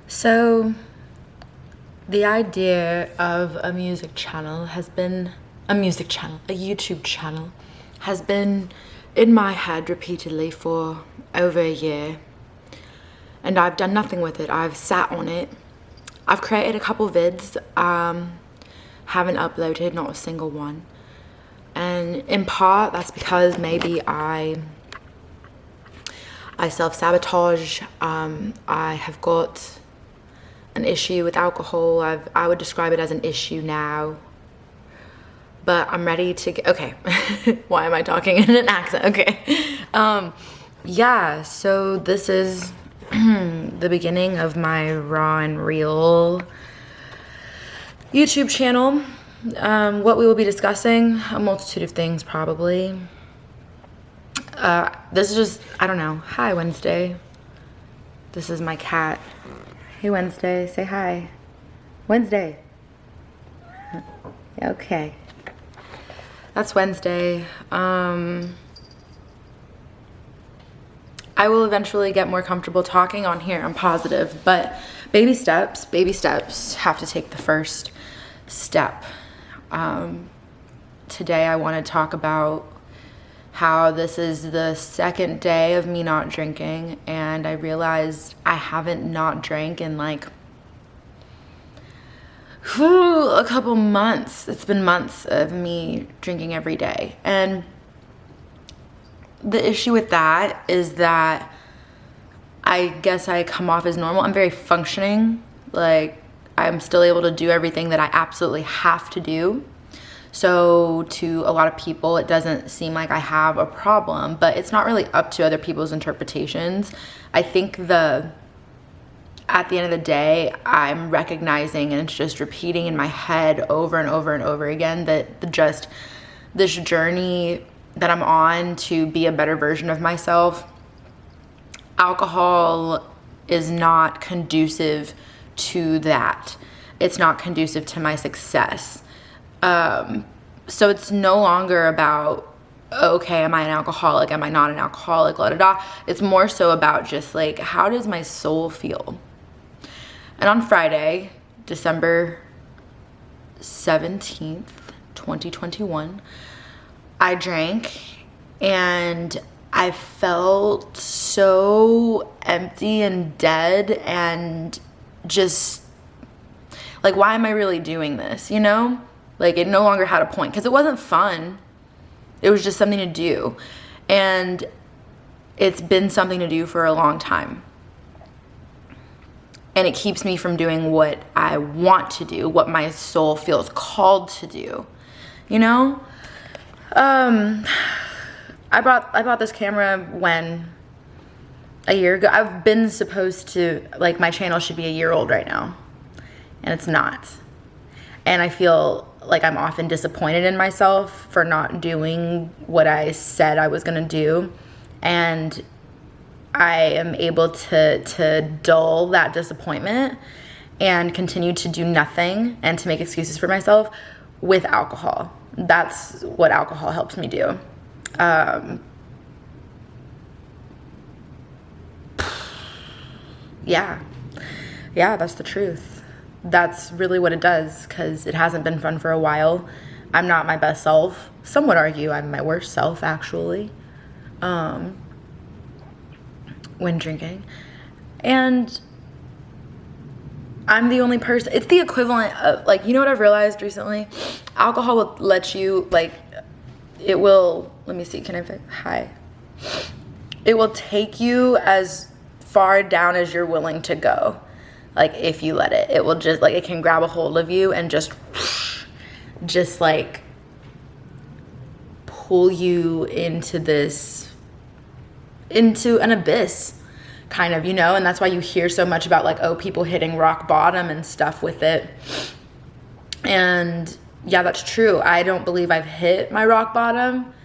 So the idea of a music channel has been a YouTube channel has been in my head repeatedly for over a year, and I've done nothing with it. I've sat on it. I've created a couple vids, haven't uploaded not a single one, and in part that's because maybe I self-sabotage. I have got an issue with alcohol. I would describe it as an issue now, but I'm ready to get, okay. Why am I talking in an accent? Okay. Yeah, so this is the beginning of my raw and real YouTube channel. What we will be discussing, a multitude of things probably. This is just, I don't know. Hi, Wednesday. This is my cat. Hey, Wednesday, say hi. Wednesday. Okay. That's Wednesday. I will eventually get more comfortable talking on here, I'm positive, but baby steps have to take the first step. Today I want to talk about how this is the second day of me not drinking, and I realized I haven't not drank in like a couple months. It's been months of me drinking every day, and the issue with that is that I guess I come off as normal. I'm very functioning, like I'm still able to do everything that I absolutely have to do. So to a lot of people, it doesn't seem like I have a problem, but it's not really up to other people's interpretations. I think at the end of the day, I'm recognizing, and it's just repeating in my head over and over and over again, that this journey that I'm on to be a better version of myself, alcohol is not conducive to that. It's not conducive to my success. So it's no longer about, okay, am I an alcoholic? Am I not an alcoholic? La da da. It's more so about just like, how does my soul feel? And on Friday, December 17th, 2021, I drank and I felt so empty and dead and just like, why am I really doing this, you know? Like, it no longer had a point because it wasn't fun. It was just something to do. And it's been something to do for a long time. And it keeps me from doing what I want to do, what my soul feels called to do, you know? I bought this camera a year ago. I've been supposed to, like, my channel should be a year old right now, and it's not. And I feel like I'm often disappointed in myself for not doing what I said I was gonna do. And I am able to dull that disappointment and continue to do nothing and to make excuses for myself with alcohol. That's what alcohol helps me do. Yeah, that's the truth. That's really what it does, because it hasn't been fun for a while. I'm not my best self. Some would argue I'm my worst self, actually, when drinking. And I'm the only person, it's the equivalent of, like, you know what I've realized recently? Alcohol will let you, like, it will, let me see, can I fit? Hi. It will take you as far down as you're willing to go. Like, if you let it, it will just, like, it can grab a hold of you and just like pull you into an abyss, kind of, you know? And that's why you hear so much about, like, oh, people hitting rock bottom and stuff with it. And yeah, that's true. I don't believe I've hit my rock bottom,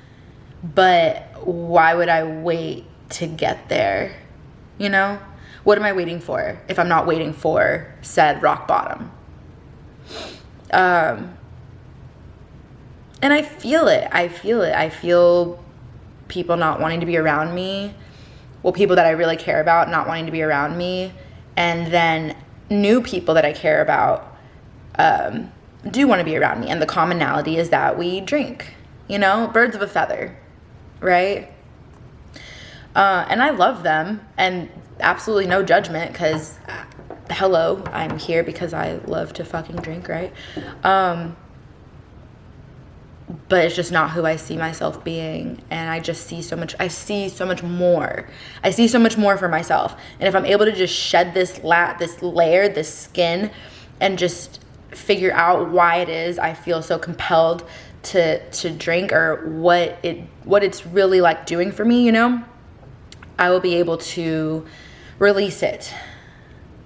but why would I wait to get there? You know? What am I waiting for if I'm not waiting for said rock bottom? And I feel it. I feel people not wanting to be around me. Well, people that I really care about not wanting to be around me. And then new people that I care about do want to be around me. And the commonality is that we drink, you know, birds of a feather, right? And I love them, and absolutely no judgment, because hello, I'm here because I love to fucking drink, right? But it's just not who I see myself being, and I see so much more. I see so much more for myself. And if I'm able to just shed this layer, this skin, and just figure out why it is I feel so compelled to drink, or what it's really like doing for me, you know, I will be able to release it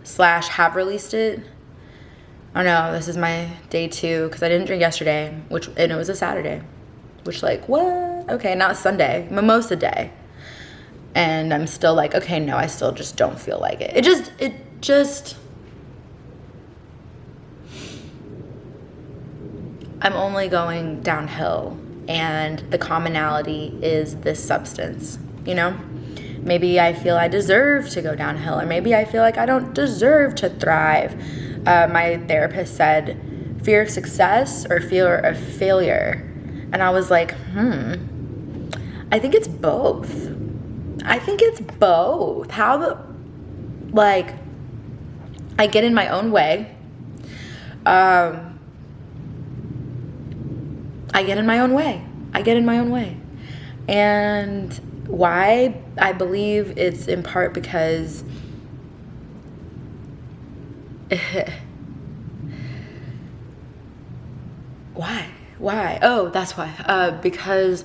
/ have released it. I don't know, this is my day 2 because I didn't drink yesterday, and it was a Saturday, which, like, what? Okay, not Sunday, mimosa day. And I'm still like, okay, no, I still just don't feel like it. It just I'm only going downhill, and the commonality is this substance, you know? Maybe I feel I deserve to go downhill, or maybe I feel like I don't deserve to thrive. My therapist said fear of success or fear of failure. And I was like, I think it's both. I get in my own way. I get in my own way. And why? I believe it's in part because why? Oh, that's why. Because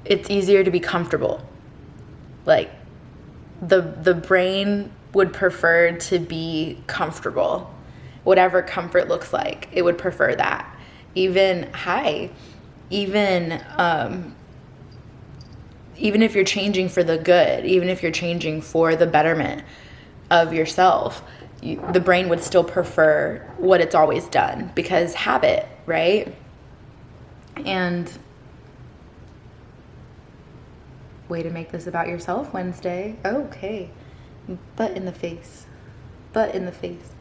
it's easier to be comfortable. Like, the brain would prefer to be comfortable. Whatever comfort looks like, it would prefer that. Even if you're changing for the good, even if you're changing for the betterment of yourself, the brain would still prefer what it's always done, because habit, right? And way to make this about yourself, Wednesday. Okay. Butt in the face.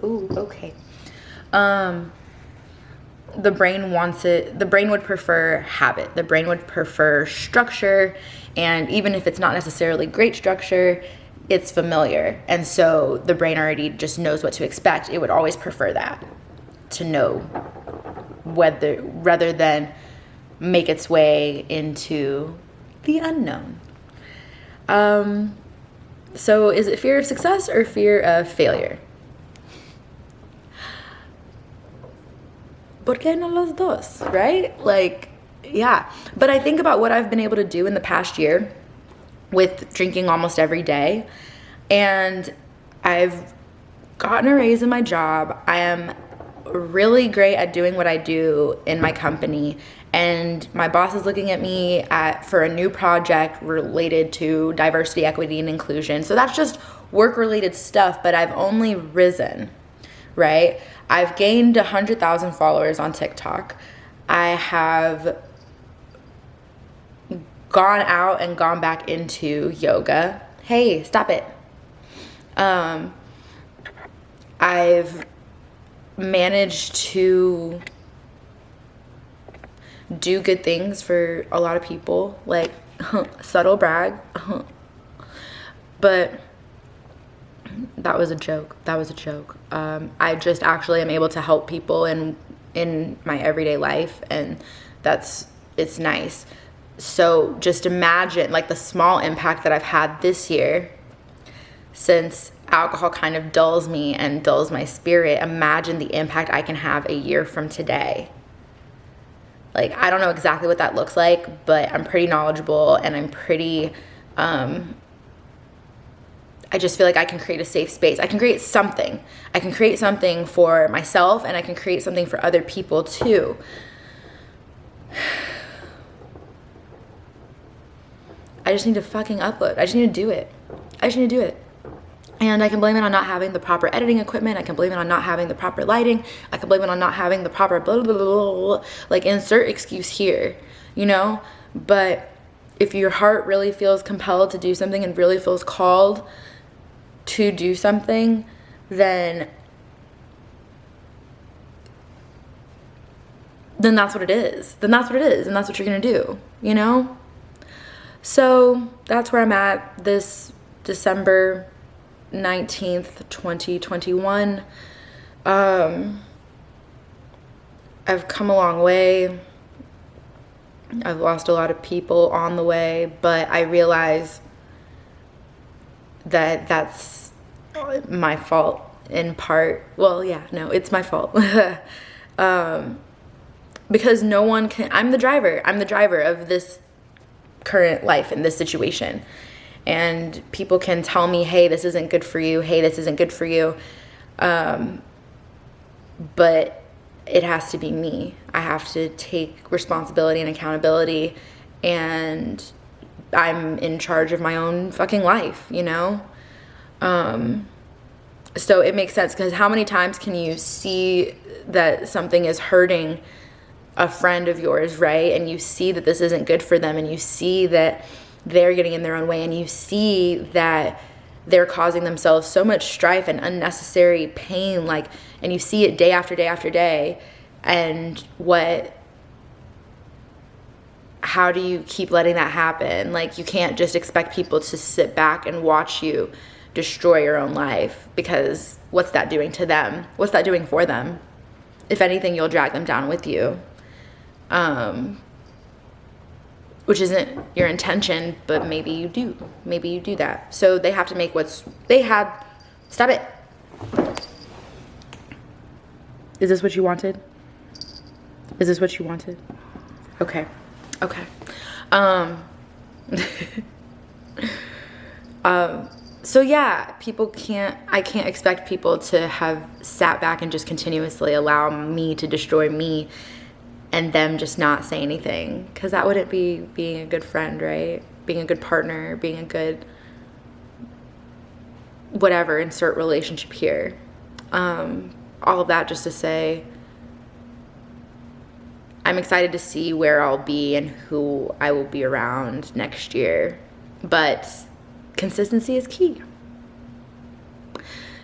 Ooh, okay. The brain wants it. The brain would prefer habit. The brain would prefer structure. And even if it's not necessarily great structure, it's familiar. And so the brain already just knows what to expect. It would always prefer that, to know rather than make its way into the unknown. So is it fear of success or fear of failure? ¿Por qué no los dos, right? Like, yeah. But I think about what I've been able to do in the past year with drinking almost every day, and I've gotten a raise in my job. I am really great at doing what I do in my company, and my boss is looking at me for a new project related to diversity, equity, and inclusion. So that's just work-related stuff, but I've only risen, right? I've gained 100,000 followers on TikTok. I have gone out and gone back into yoga. Hey, stop it. I've managed to do good things for a lot of people, like subtle brag. But that was a joke. I just actually am able to help people in my everyday life, and it's nice. So just imagine, like, the small impact that I've had this year, since alcohol kind of dulls me and dulls my spirit. Imagine the impact I can have a year from today. Like, I don't know exactly what that looks like, but I'm pretty knowledgeable, and I'm pretty, I just feel like I can create a safe space. I can create something. I can create something for myself, and I can create something for other people too. I just need to fucking upload. I just need to do it. And I can blame it on not having the proper editing equipment. I can blame it on not having the proper lighting. I can blame it on not having the proper blah, blah, blah, blah, blah. Like, insert excuse here, you know? But if your heart really feels compelled to do something and really feels called to do something, then then that's what it is. Then that's what it is, and that's what you're gonna do, you know? So that's where I'm at this December 19th, 2021. I've come a long way. I've lost a lot of people on the way, but I realize that that's my fault in part. Well, yeah, no, it's my fault. Because no one can, I'm the driver of this current life in this situation. And people can tell me, hey, this isn't good for you. Hey, this isn't good for you. But it has to be me. I have to take responsibility and accountability, and I'm in charge of my own fucking life, you know? So it makes sense, because how many times can you see that something is hurting a friend of yours, right? And you see that this isn't good for them, and you see that they're getting in their own way, and you see that they're causing themselves so much strife and unnecessary pain, like, and you see it day after day after day. And how do you keep letting that happen? Like, you can't just expect people to sit back and watch you destroy your own life, because what's that doing to them? What's that doing for them? If anything, you'll drag them down with you. Which isn't your intention, but maybe you do. Maybe you do that. So they have to make stop it. Is this what you wanted? Is this what you wanted? Okay. Okay. So yeah, I can't expect people to have sat back and just continuously allow me to destroy me and them just not say anything, because that wouldn't be being a good friend, right? Being a good partner, being a good whatever, insert relationship here. All of that just to say, I'm excited to see where I'll be and who I will be around next year. But consistency is key.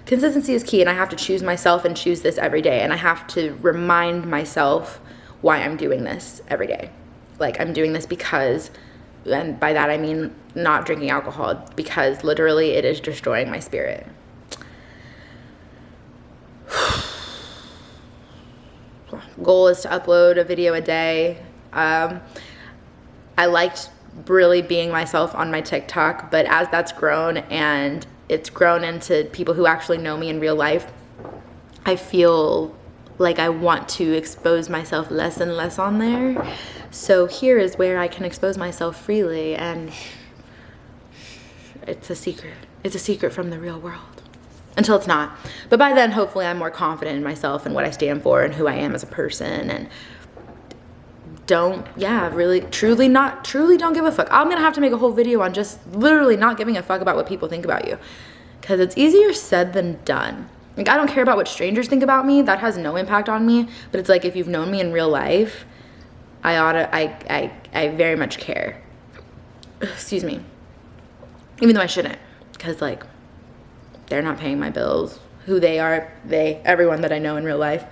Consistency is key, and I have to choose myself and choose this every day. And I have to remind myself why I'm doing this every day. Like, I'm doing this because, and by that I mean not drinking alcohol, because literally it is destroying my spirit. Goal is to upload a video a day. I liked really being myself on my TikTok, but as that's grown and it's grown into people who actually know me in real life, I feel like I want to expose myself less and less on there. So here is where I can expose myself freely, and it's a secret. It's a secret from the real world. Until it's not. But by then, hopefully, I'm more confident in myself and what I stand for and who I am as a person, and truly don't give a fuck. I'm gonna have to make a whole video on just literally not giving a fuck about what people think about you, because it's easier said than done. Like, I don't care about what strangers think about me. That has no impact on me. But it's like, if you've known me in real life, I very much care. Excuse me. Even though I shouldn't, because like, they're not paying my bills. Who they are, everyone that I know in real life.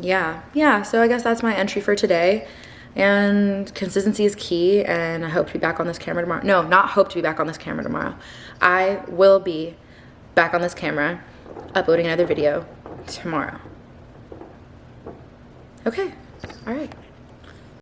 Yeah, so I guess that's my entry for today. And consistency is key, and I hope to be back on this camera tomorrow. No, not hope to be back on this camera tomorrow. I will be back on this camera uploading another video tomorrow. Okay, all right.